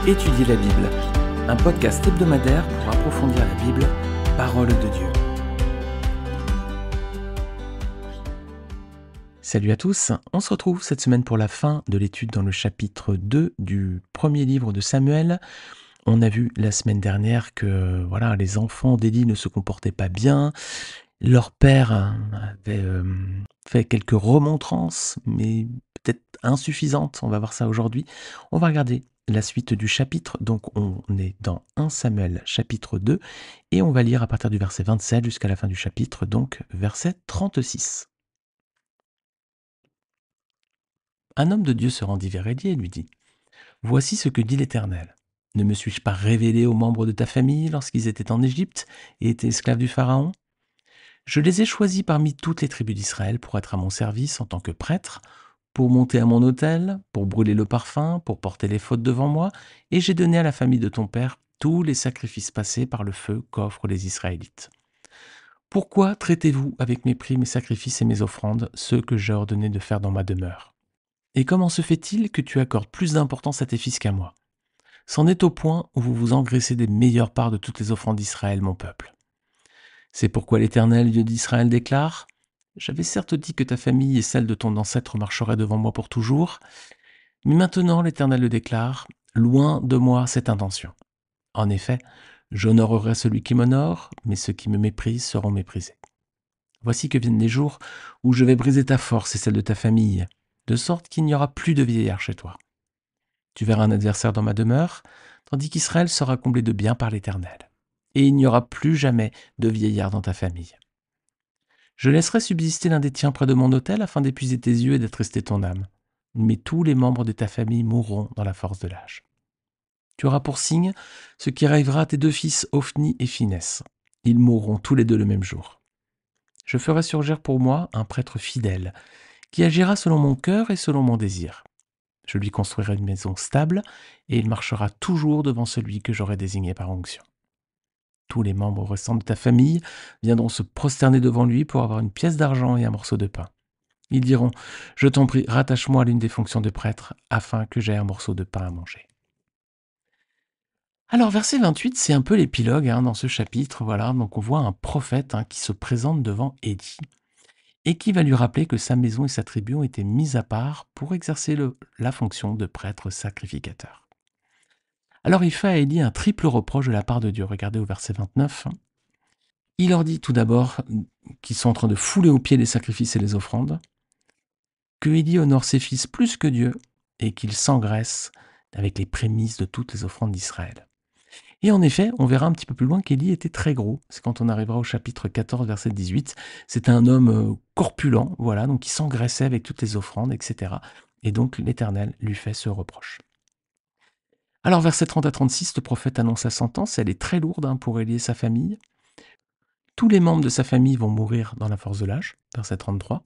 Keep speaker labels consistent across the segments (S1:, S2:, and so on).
S1: Étudier la Bible, un podcast hebdomadaire pour approfondir la Bible, parole de Dieu. Salut à tous, on se retrouve cette semaine pour la fin de l'étude dans le chapitre 2 du premier livre de Samuel. On a vu la semaine dernière que les enfants d'Élie ne se comportaient pas bien. Leur père avait fait quelques remontrances, mais peut-être insuffisantes. On va voir ça aujourd'hui. On va regarder la suite du chapitre. Donc on est dans 1 Samuel chapitre 2 et on va lire à partir du verset 27 jusqu'à la fin du chapitre, donc verset 36. Un homme de Dieu se rendit vers Élie et lui dit : « Voici ce que dit l'Éternel. Ne me suis-je pas révélé aux membres de ta famille lorsqu'ils étaient en Égypte et étaient esclaves du Pharaon ? Je les ai choisis parmi toutes les tribus d'Israël pour être à mon service en tant que prêtre, pour monter à mon autel, pour brûler le parfum, pour porter les fautes devant moi, et j'ai donné à la famille de ton père tous les sacrifices passés par le feu qu'offrent les Israélites. Pourquoi traitez-vous avec mépris mes sacrifices et mes offrandes, ceux que j'ai ordonné de faire dans ma demeure ? Et comment se fait-il que tu accordes plus d'importance à tes fils qu'à moi ? C'en est au point où vous vous engraissez des meilleures parts de toutes les offrandes d'Israël, mon peuple. C'est pourquoi l'Éternel, Dieu d'Israël, déclare : J'avais certes dit que ta famille et celle de ton ancêtre marcheraient devant moi pour toujours, mais maintenant l'Éternel le déclare : loin de moi cette intention. En effet, j'honorerai celui qui m'honore, mais ceux qui me méprisent seront méprisés. Voici que viennent les jours où je vais briser ta force et celle de ta famille, de sorte qu'il n'y aura plus de vieillards chez toi. Tu verras un adversaire dans ma demeure, tandis qu'Israël sera comblé de bien par l'Éternel. Et il n'y aura plus jamais de vieillard dans ta famille. Je laisserai subsister l'un des tiens près de mon autel afin d'épuiser tes yeux et d'attrister ton âme. Mais tous les membres de ta famille mourront dans la force de l'âge. Tu auras pour signe ce qui arrivera à tes deux fils Ophni et Phinès. Ils mourront tous les deux le même jour. Je ferai surgir pour moi un prêtre fidèle, qui agira selon mon cœur et selon mon désir. Je lui construirai une maison stable, et il marchera toujours devant celui que j'aurai désigné par onction. Tous les membres restants de ta famille viendront se prosterner devant lui pour avoir une pièce d'argent et un morceau de pain. Ils diront : Je t'en prie, rattache-moi à l'une des fonctions de prêtre, afin que j'aie un morceau de pain à manger. Alors, verset 28, c'est un peu l'épilogue dans ce chapitre. Donc on voit un prophète qui se présente devant Élie et qui va lui rappeler que sa maison et sa tribu ont été mises à part pour exercer la fonction de prêtre sacrificateur. Alors il fait à Élie un triple reproche de la part de Dieu. Regardez au verset 29. Il leur dit tout d'abord qu'ils sont en train de fouler aux pieds les sacrifices et les offrandes, que Élie honore ses fils plus que Dieu et qu'il s'engraisse avec les prémices de toutes les offrandes d'Israël. Et en effet, on verra un petit peu plus loin qu'Élie était très gros. C'est quand on arrivera au chapitre 14, verset 18. C'était un homme corpulent, donc il s'engraissait avec toutes les offrandes, etc. Et donc l'Éternel lui fait ce reproche. Alors, versets 30 à 36, le prophète annonce sa sentence. Elle est très lourde pour Élie et sa famille. Tous les membres de sa famille vont mourir dans la force de l'âge, verset 33.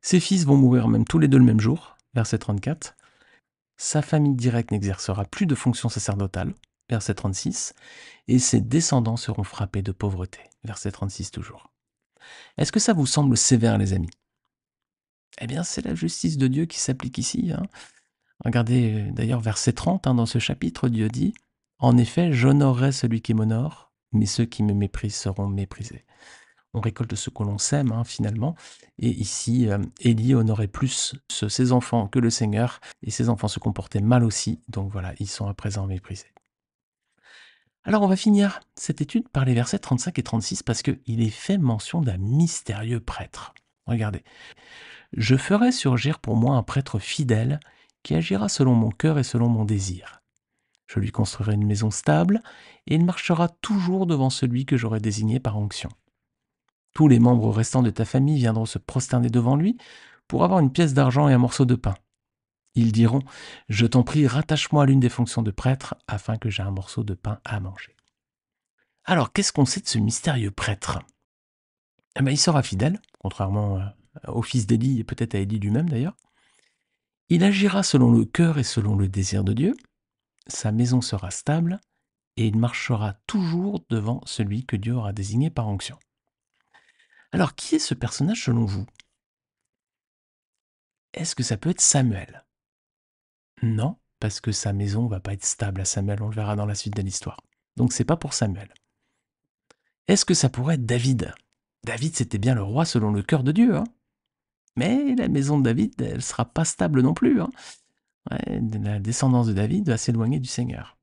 S1: Ses fils vont mourir même tous les deux le même jour, verset 34. Sa famille directe n'exercera plus de fonction sacerdotale, verset 36. Et ses descendants seront frappés de pauvreté, verset 36 toujours. Est-ce que ça vous semble sévère, les amis ? Eh bien, c'est la justice de Dieu qui s'applique ici. Regardez d'ailleurs verset 30 dans ce chapitre, Dieu dit : « En effet, j'honorerai celui qui m'honore, mais ceux qui me méprisent seront méprisés. » On récolte ce que l'on sème finalement. Et ici, Élie honorait plus ses enfants que le Seigneur, et ses enfants se comportaient mal aussi. Donc ils sont à présent méprisés. Alors on va finir cette étude par les versets 35 et 36 parce qu'il est fait mention d'un mystérieux prêtre. Regardez. « Je ferai surgir pour moi un prêtre fidèle qui agira selon mon cœur et selon mon désir. Je lui construirai une maison stable et il marchera toujours devant celui que j'aurai désigné par onction. Tous les membres restants de ta famille viendront se prosterner devant lui pour avoir une pièce d'argent et un morceau de pain. Ils diront : Je t'en prie, rattache-moi à l'une des fonctions de prêtre afin que j'aie un morceau de pain à manger. » Alors, qu'est-ce qu'on sait de ce mystérieux prêtre ? Il sera fidèle, contrairement au fils d'Élie et peut-être à Élie lui-même d'ailleurs. Il agira selon le cœur et selon le désir de Dieu. Sa maison sera stable et il marchera toujours devant celui que Dieu aura désigné par onction. Alors, qui est ce personnage selon vous ? Est-ce que ça peut être Samuel ? Non, parce que sa maison va pas être stable à Samuel, on le verra dans la suite de l'histoire. Donc c'est pas pour Samuel. Est-ce que ça pourrait être David? David, c'était bien le roi selon le cœur de Dieu, hein. Mais la maison de David, elle sera pas stable non plus, hein. Ouais, la descendance de David va s'éloigner du Seigneur.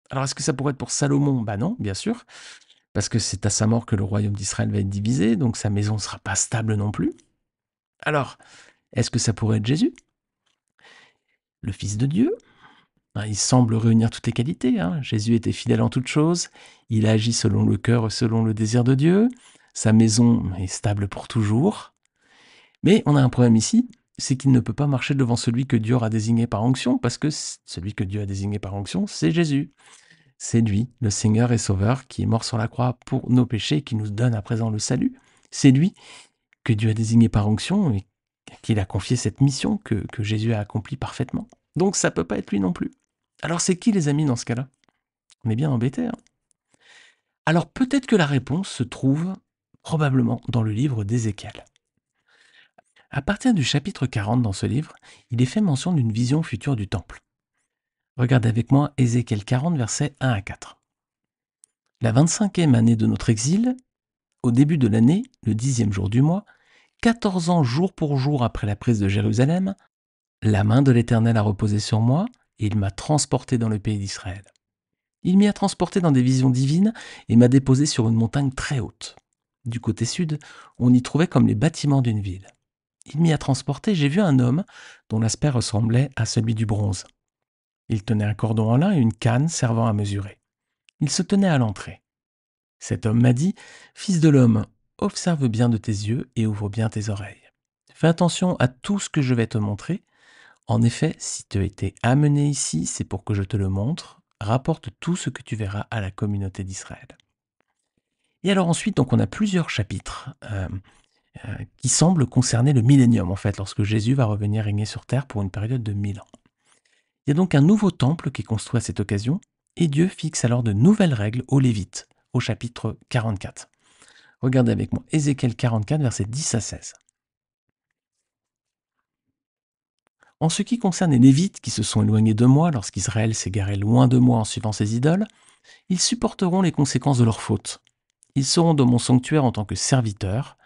S1: Alors est-ce que ça pourrait être pour Salomon? Bah non, bien sûr, parce que c'est à sa mort que le royaume d'Israël va être divisé, donc sa maison ne sera pas stable non plus. Alors, est-ce que ça pourrait être Jésus, le Fils de Dieu? Il semble réunir toutes les qualités, hein. Jésus était fidèle en toutes choses, il agit selon le cœur, selon le désir de Dieu, sa maison est stable pour toujours. Mais on a un problème ici, c'est qu'il ne peut pas marcher devant celui que Dieu aura désigné par onction, parce que celui que Dieu a désigné par onction, c'est Jésus. C'est lui, le Seigneur et Sauveur, qui est mort sur la croix pour nos péchés et qui nous donne à présent le salut. C'est lui que Dieu a désigné par onction et qu'il a confié cette mission que Jésus a accomplie parfaitement. Donc ça ne peut pas être lui non plus. Alors c'est qui les amis dans ce cas-là? On est bien embêtés, hein. Alors peut-être que la réponse se trouve probablement dans le livre d'Ézéchiel. À partir du chapitre 40 dans ce livre, il est fait mention d'une vision future du temple. Regardez avec moi Ézéchiel 40, versets 1 à 4. La 25e année de notre exil, au début de l'année, le 10e jour du mois, 14 ans jour pour jour après la prise de Jérusalem, la main de l'Éternel a reposé sur moi et il m'a transporté dans le pays d'Israël. Il m'y a transporté dans des visions divines et m'a déposé sur une montagne très haute. Du côté sud, on y trouvait comme les bâtiments d'une ville. Il m'y a transporté, j'ai vu un homme dont l'aspect ressemblait à celui du bronze. Il tenait un cordon en lin et une canne servant à mesurer. Il se tenait à l'entrée. Cet homme m'a dit, « Fils de l'homme, observe bien de tes yeux et ouvre bien tes oreilles. Fais attention à tout ce que je vais te montrer. En effet, si tu as été amené ici, c'est pour que je te le montre. Rapporte tout ce que tu verras à la communauté d'Israël. » Et alors ensuite, donc on a plusieurs chapitres qui semblent concerner le millénium, en fait, lorsque Jésus va revenir régner sur terre pour une période de 1000 ans. Il y a donc un nouveau temple qui est construit à cette occasion, et Dieu fixe alors de nouvelles règles aux Lévites, au chapitre 44. Regardez avec moi Ézéchiel 44, versets 10 à 16. En ce qui concerne les Lévites qui se sont éloignés de moi lorsqu'Israël s'est garé loin de moi en suivant ses idoles, ils supporteront les conséquences de leurs fautes. Ils seront dans mon sanctuaire en tant que serviteurs,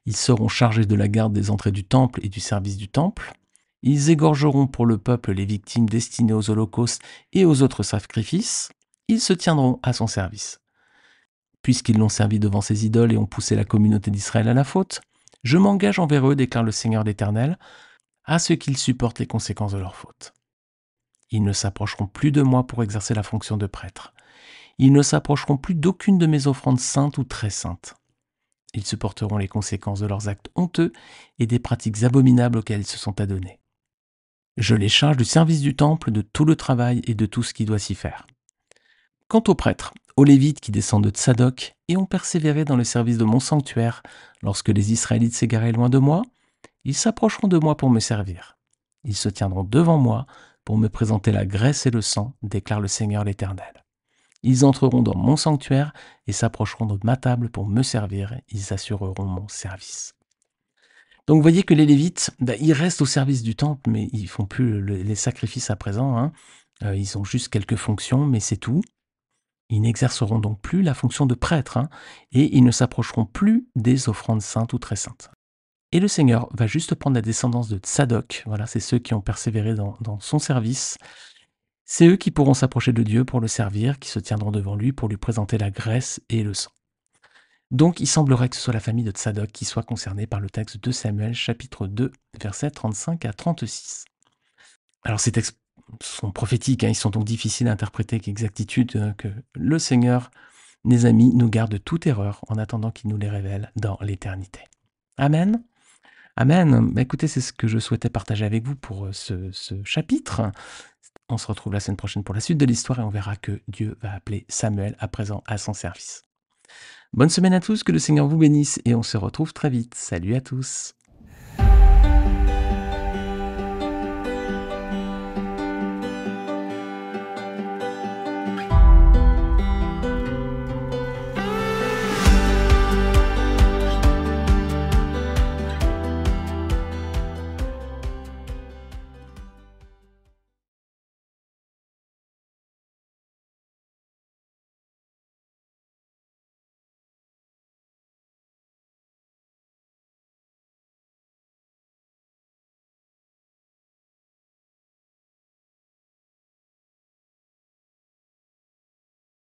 S1: ils seront chargés de la garde des entrées du temple et du service du temple, ils égorgeront pour le peuple les victimes destinées aux holocaustes et aux autres sacrifices, ils se tiendront à son service. Puisqu'ils l'ont servi devant ses idoles et ont poussé la communauté d'Israël à la faute, je m'engage envers eux, déclare le Seigneur l'Éternel, à ce qu'ils supportent les conséquences de leur faute. Ils ne s'approcheront plus de moi pour exercer la fonction de prêtre. Ils ne s'approcheront plus d'aucune de mes offrandes saintes ou très saintes. Ils supporteront les conséquences de leurs actes honteux et des pratiques abominables auxquelles ils se sont adonnés. Je les charge du service du temple, de tout le travail et de tout ce qui doit s'y faire. Quant aux prêtres, aux Lévites qui descendent de Tsadok et ont persévéré dans le service de mon sanctuaire lorsque les Israélites s'égaraient loin de moi, ils s'approcheront de moi pour me servir. Ils se tiendront devant moi pour me présenter la graisse et le sang, déclare le Seigneur l'Éternel. Ils entreront dans mon sanctuaire et s'approcheront de ma table pour me servir. Ils assureront mon service. Donc vous voyez que les Lévites, ils restent au service du temple, mais ils font plus les sacrifices à présent, hein. Ils ont juste quelques fonctions, mais c'est tout. Ils n'exerceront donc plus la fonction de prêtre, hein, et ils ne s'approcheront plus des offrandes saintes ou très saintes. Et le Seigneur va juste prendre la descendance de Tsadok, voilà, c'est ceux qui ont persévéré dans son service. C'est eux qui pourront s'approcher de Dieu pour le servir, qui se tiendront devant lui pour lui présenter la graisse et le sang. Donc il semblerait que ce soit la famille de Tsadok qui soit concernée par le texte de Samuel, chapitre 2, versets 35 à 36. Alors ces textes sont prophétiques, hein, ils sont donc difficiles à interpréter avec exactitude, que le Seigneur, mes amis, nous garde de toute erreur en attendant qu'il nous les révèle dans l'éternité. Amen. Amen. Écoutez, c'est ce que je souhaitais partager avec vous pour ce chapitre. On se retrouve la semaine prochaine pour la suite de l'histoire et on verra que Dieu va appeler Samuel à présent à son service. Bonne semaine à tous, que le Seigneur vous bénisse et on se retrouve très vite. Salut à tous.